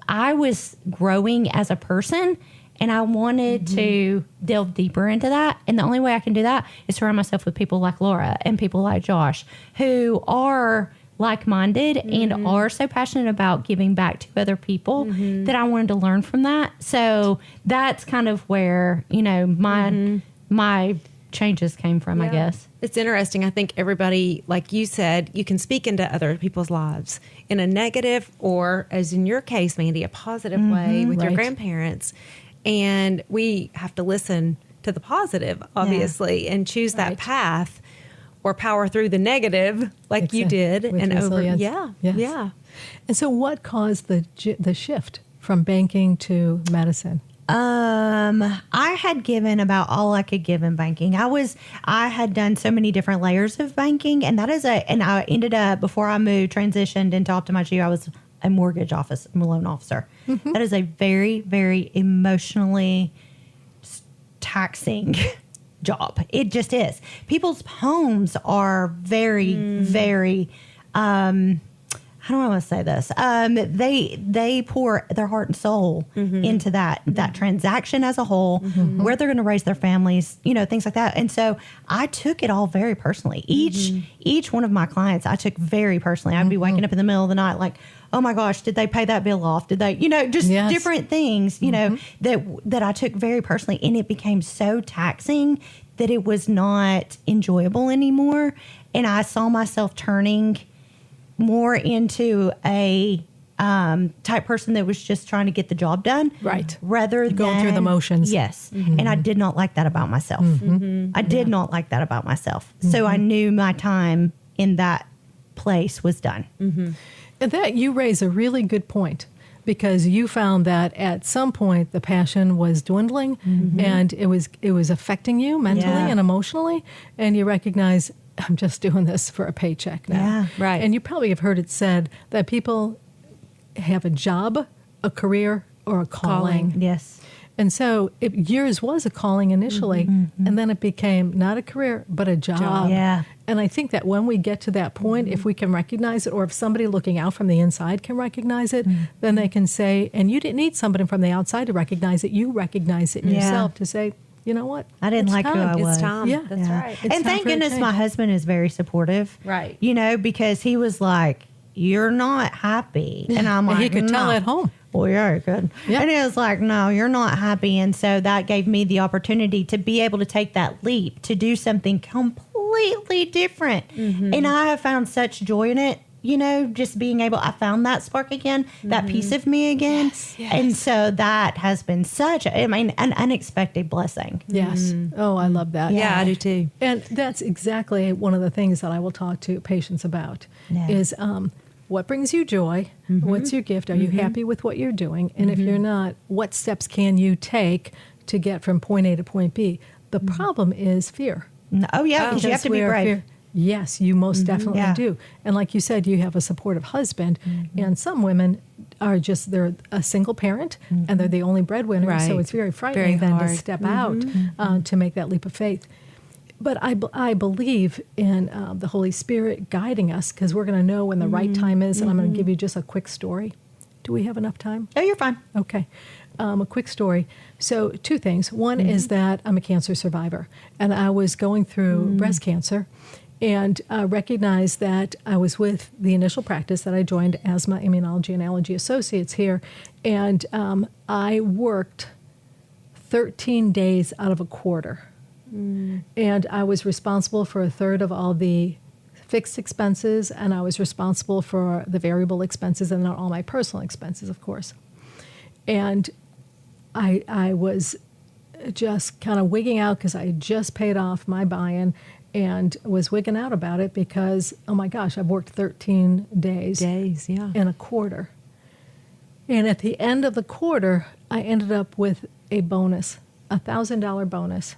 I was growing as a person, and I wanted to delve deeper into that. And the only way I can do that is surround myself with people like Laura and people like Josh, who are like-minded and are so passionate about giving back to other people that I wanted to learn from that. So that's kind of where, my changes came from, I guess. It's interesting. I think everybody, like you said, you can speak into other people's lives in a negative or, as in your case, Mandy, a positive way with your grandparents. And we have to listen to the positive, obviously, and choose that path or power through the negative like you did. And resilience. Yeah. And so what caused the shift from banking to medicine? I had given about all I could give in banking. I had done so many different layers of banking, and and I ended up, before I transitioned into Optimize You, I was a mortgage loan officer. That is a very, very emotionally taxing job. It just is. People's homes are very, very, how do I want to say this? They pour their heart and soul into that transaction as a whole, where they're going to raise their families, things like that. And so I took it all very personally. Each one of my clients I took very personally. I'd be waking up in the middle of the night like, oh my gosh, did they pay that bill off? Did they, just different things, that I took very personally, and it became so taxing that it was not enjoyable anymore. And I saw myself turning more into a type person that was just trying to get the job done. Right. Rather than going through the motions. Yes. And I did not like that about myself. I did not like that about myself. So I knew my time in that place was done. And that you raise a really good point, because you found that at some point the passion was dwindling and it was affecting you mentally and emotionally, and you recognize, I'm just doing this for a paycheck now. Yeah, right. And you probably have heard it said that people have a job, a career, or a calling. Yes. And so yours was a calling initially, and then it became not a career, but a job. Yeah. And I think that when we get to that point, if we can recognize it, or if somebody looking out from the inside can recognize it, then they can say, and you didn't need somebody from the outside to recognize it, you recognize it in yourself to say, you know what? I didn't It's like who time. I was. It's time. Yeah. That's right. It's And time thank for a goodness my change. husband is very supportive. Right. Because he was like, you're not happy. And I'm like, He could tell "No." at home. Well, yeah, he could. Yeah. And he was like, no, you're not happy. And so that gave me the opportunity to be able to take that leap, to do something completely different. And I have found such joy in it. Just being able, I found that spark again, that piece of me again. Yes. And so that has been such, an unexpected blessing. Yes. Oh, I love that. Yeah, I do too. And that's exactly one of the things that I will talk to patients about Yeah. is what brings you joy? What's your gift? Are you happy with what you're doing? And if you're not, what steps can you take to get from point A to point B? The problem is fear. Oh, yeah, because you have to be we are brave. Yes, you most definitely Yeah. do. And like you said, you have a supportive husband, and some women are just, they're a single parent and they're the only breadwinner. So Right. it's very frightening Very then to hard. step out to make that leap of faith. But I believe in the Holy Spirit guiding us, because we're going to know when the right time is. And I'm going to give you just a quick story. Do we have enough time? Oh, you're fine. Okay. A quick story. So, two things. One is that I'm a cancer survivor, and I was going through breast cancer, and recognized that I was with the initial practice that I joined, Asthma, Immunology, and Allergy Associates here, and I worked 13 days out of a quarter. And I was responsible for a third of all the fixed expenses, and I was responsible for the variable expenses and all my personal expenses, of course. And I was just kind of wigging out because I had just paid off my buy-in and was wigging out about it because, oh my gosh, I've worked 13 days Yeah. in a quarter. And at the end of the quarter, I ended up with a bonus, a $1,000 bonus.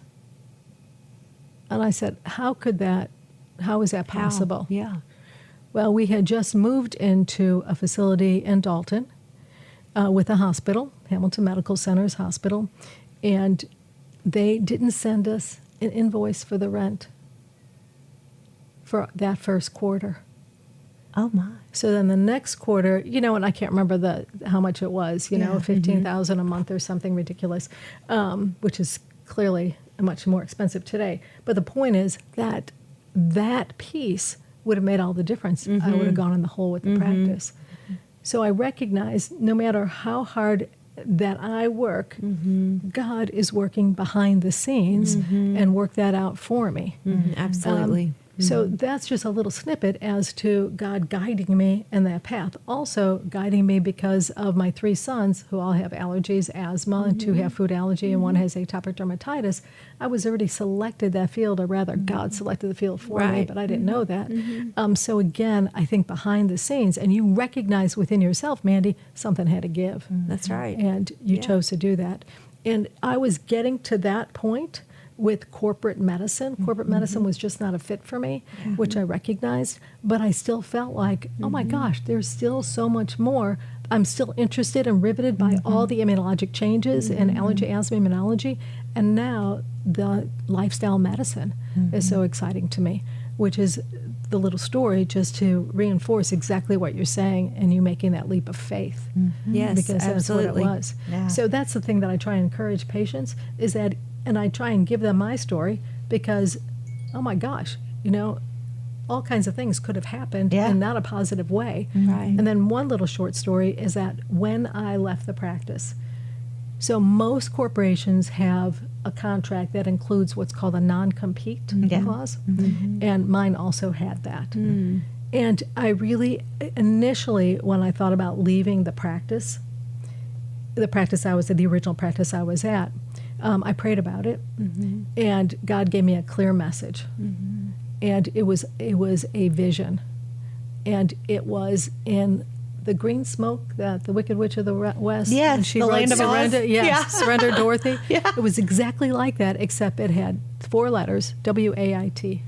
And I said, how is that possible? Yeah. Well, we had just moved into a facility in Dalton with a hospital, Hamilton Medical Center's hospital, and they didn't send us an invoice for the rent for that first quarter. Oh, my. So then the next quarter, and I can't remember how much it was, Yeah. $15,000 a month or something ridiculous, which is clearly much more expensive today. But the point is that that piece would have made all the difference. I would have gone in the hole with the practice. So I recognize no matter how hard that I work, God is working behind the scenes and work that out for me. Absolutely. So that's just a little snippet as to God guiding me in that path. Also guiding me because of my 3 sons who all have allergies, asthma, and 2 have food allergy, and 1 has atopic dermatitis. I was already selected that field, or rather God selected the field for me, Right. but I didn't know that. So again, I think behind the scenes, and you recognize within yourself, Mandy, something had to give. That's right. And you chose to do that. And I was getting to that point with corporate medicine. Corporate medicine was just not a fit for me, which I recognized, but I still felt like, oh my gosh, there's still so much more. I'm still interested and riveted by all the immunologic changes in allergy, asthma, immunology, and now the lifestyle medicine is so exciting to me, which is the little story just to reinforce exactly what you're saying and you making that leap of faith. Yes, Because that's absolutely. what it was. Yeah. So that's the thing that I try and encourage patients is that, and I try and give them my story because, oh my gosh, all kinds of things could have happened in not a positive way. Right. And then one little short story is that when I left the practice, so most corporations have a contract that includes what's called a non-compete clause, and mine also had that. And I really, initially, when I thought about leaving the practice I was at, the original practice I was at, I prayed about it, and God gave me a clear message. And it was a vision, and it was in the green smoke that the Wicked Witch of the West. Yes, and she the wrote Land of Oz. Surrender. Yes, Yeah. Surrender Dorothy. Yeah. It was exactly like that, except it had 4 letters, WAIT.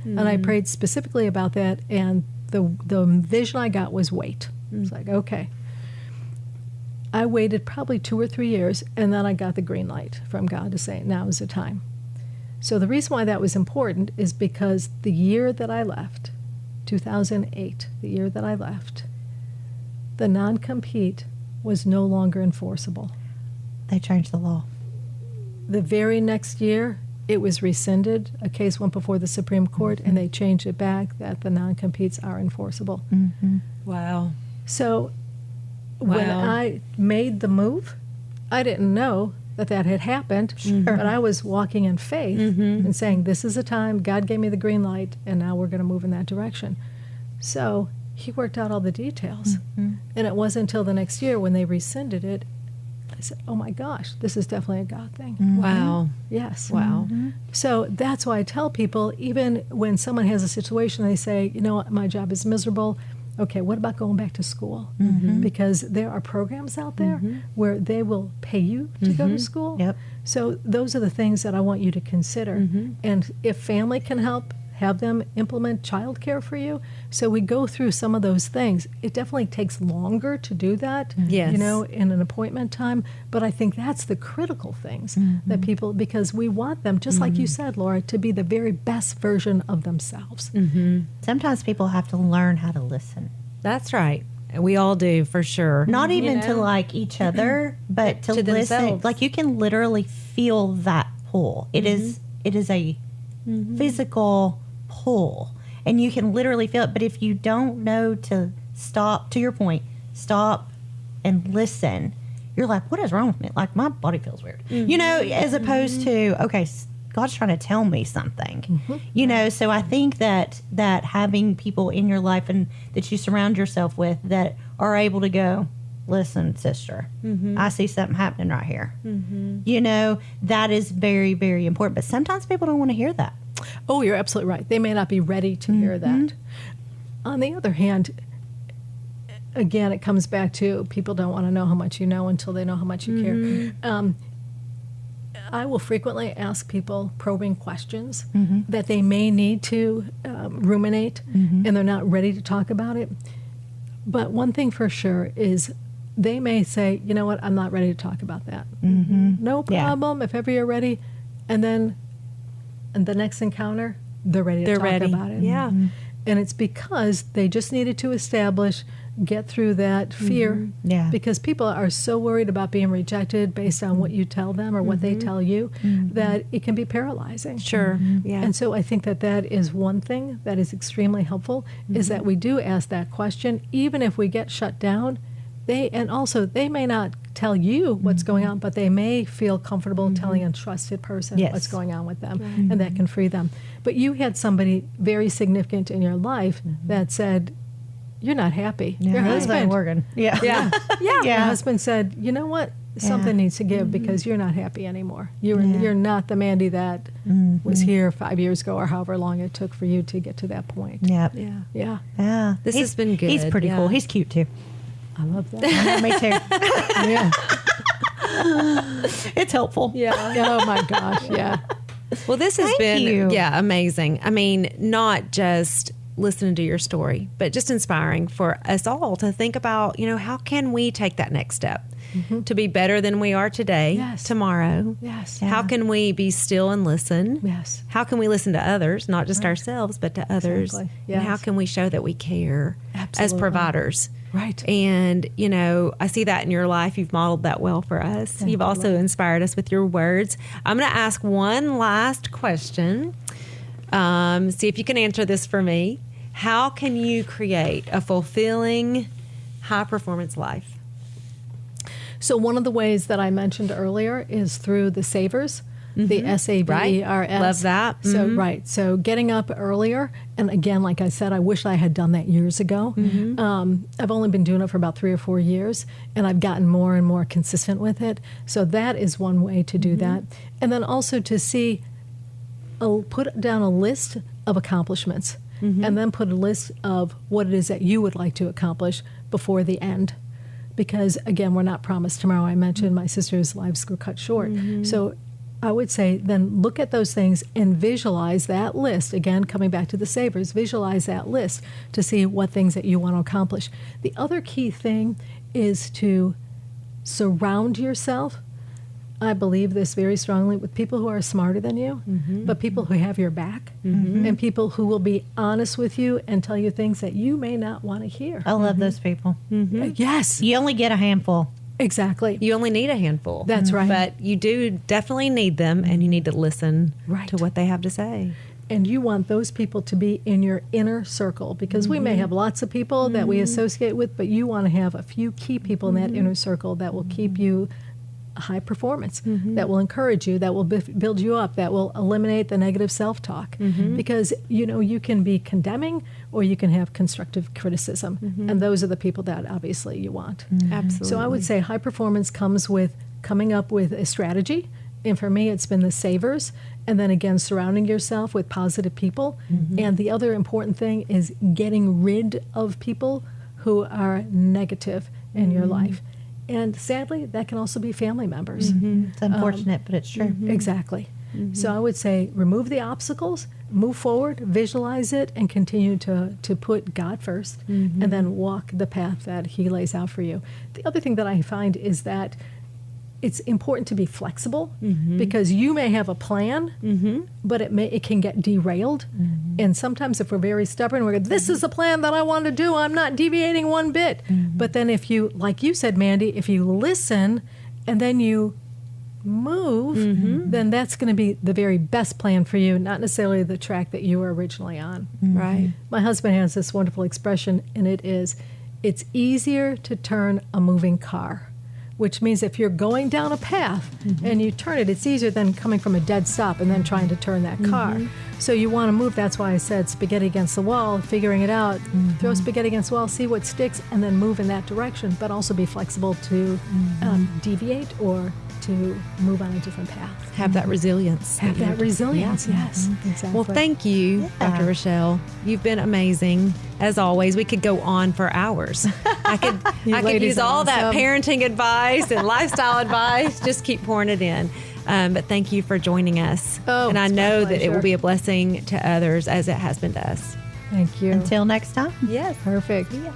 And I prayed specifically about that, and the vision I got was wait. It's like, okay. I waited probably 2 or 3 years, and then I got the green light from God to say, now is the time. So the reason why that was important is because the year that I left, 2008, the year that I left, the non-compete was no longer enforceable. They changed the law. The very next year, it was rescinded. A case went before the Supreme Court, and they changed it back that the non-competes are enforceable. Wow. So when Wow. I made the move, I didn't know that had happened, but I was walking in faith and saying, this is a time, God gave me the green light, and now we're going to move in that direction. So he worked out all the details. And it wasn't until the next year when they rescinded it, I said, oh my gosh, this is definitely a God thing. Wow. Yes. Wow. So that's why I tell people, even when someone has a situation, they say, what, my job is miserable. Okay, what about going back to school? Because there are programs out there where they will pay you to go to school. Yep. So those are the things that I want you to consider. And if family can help, have them implement childcare for you. So we go through some of those things. It definitely takes longer to do that, Yes. in an appointment time. But I think that's the critical things that people, because we want them, just like you said, Laura, to be the very best version of themselves. Sometimes people have to learn how to listen. That's right. We all do, for sure. Not even to know? like each other, but to listen. themselves. Like you can literally feel that pull. It is a physical pull, and you can literally feel it. But if you don't know to stop, to your point, stop and listen, you're like, what is wrong with me? Like my body feels weird, as opposed to, okay, God's trying to tell me something, so I think that having people in your life and that you surround yourself with that are able to go, listen, sister, I see something happening right here. That is very, very important. But sometimes people don't want to hear that. Oh, you're absolutely right. They may not be ready to hear that. On the other hand, again, it comes back to people don't want to know how much you know until they know how much you care. I will frequently ask people probing questions that they may need to ruminate, and they're not ready to talk about it. But one thing for sure is they may say, you know what, I'm not ready to talk about that. No problem, if ever you're ready. And then in the next encounter, they're ready to talk about it. Yeah. And it's because they just needed to get through that fear. Yeah. Because people are so worried about being rejected based on what you tell them or what they tell you that it can be paralyzing. Sure. Yeah. And so I think that is one thing that is extremely helpful is that we do ask that question, even if we get shut down. They may not tell you what's going on, but they may feel comfortable telling a trusted person what's going on with them, and that can free them. But you had somebody very significant in your life that said, you're not happy. Your husband, working. Yeah. Your husband said, you know what? Something needs to give because you're not happy anymore. You're not the Mandy that was here 5 years ago or however long it took for you to get to that point. Yep. Yeah. Yeah. This has been good. He's pretty cool. He's cute too. I love that. Me too. Yeah. It's helpful. Yeah. Oh my gosh. Yeah. Well, this has Thank been you. amazing. I mean, not just listening to your story, but just inspiring for us all to think about, how can we take that next step to be better than we are today, Yes. tomorrow? Yes. How can we be still and listen? Yes. How can we listen to others, not just ourselves, but to others? Exactly. And how Yes. can we show that we care as Absolutely. providers? Right. And, I see that in your life. You've modeled that well for us. Thank You've you, also Lord. inspired us with your words. I'm going to ask one last question. See if you can answer this for me. How can you create a fulfilling, high-performance life? So one of the ways that I mentioned earlier is through the savers, the SAVERS. Love that. So right. So getting up earlier, and again, like I said, I wish I had done that years ago. I've only been doing it for about 3 or 4 years, and I've gotten more and more consistent with it. So that is one way to do that, and then also to see, put down a list of accomplishments, and then put a list of what it is that you would like to accomplish before the end. Because again, we're not promised tomorrow. I mentioned my sister's lives were cut short. So I would say then look at those things and visualize that list. Again, coming back to the savers, visualize that list to see what things that you want to accomplish. The other key thing is to surround yourself, I believe this very strongly, with people who are smarter than you, but people who have your back, and people who will be honest with you and tell you things that you may not want to hear. I love those people. Yes, You only get a handful. exactly. You only need a handful. That's right. But you do definitely need them, and you need to listen Right. to what they have to say. And you want those people to be in your inner circle, because we may have lots of people that we associate with, but you want to have a few key people in that inner circle that will keep you high performance, that will encourage you, that will build you up, that will eliminate the negative self-talk. Because, you can be condemning or you can have constructive criticism. And those are the people that obviously you want. Absolutely. So I would say high performance comes with coming up with a strategy. And for me, it's been the savers. And then again, surrounding yourself with positive people. And the other important thing is getting rid of people who are negative in your life. And sadly, that can also be family members. It's unfortunate, but it's true. Exactly. So I would say remove the obstacles, move forward, visualize it, and continue to put God first, and then walk the path that He lays out for you. The other thing that I find is that it's important to be flexible, because you may have a plan, but it can get derailed. And sometimes if we're very stubborn, we're this is the plan that I want to do. I'm not deviating one bit. But then if you, like you said, Mandy, if you listen and then you move, then that's going to be the very best plan for you, not necessarily the track that you were originally on. Right. My husband has this wonderful expression, and it's easier to turn a moving car. Which means if you're going down a path and you turn it, it's easier than coming from a dead stop and then trying to turn that car. So you want to move. That's why I said spaghetti against the wall, figuring it out. Throw spaghetti against the wall, see what sticks, and then move in that direction, but also be flexible to deviate or to move on a different path. Have that resilience. Have that resilience, yes. Exactly. Well, thank you, Dr. Raschal. You've been amazing. As always, we could go on for hours. I could ladies use are all that awesome. parenting advice and lifestyle advice. Just keep pouring it in. But thank you for joining us. Oh, and I it's my know that it pleasure. will be a blessing to others as it has been to us. Thank you. Until next time. Yes. Perfect. Yeah.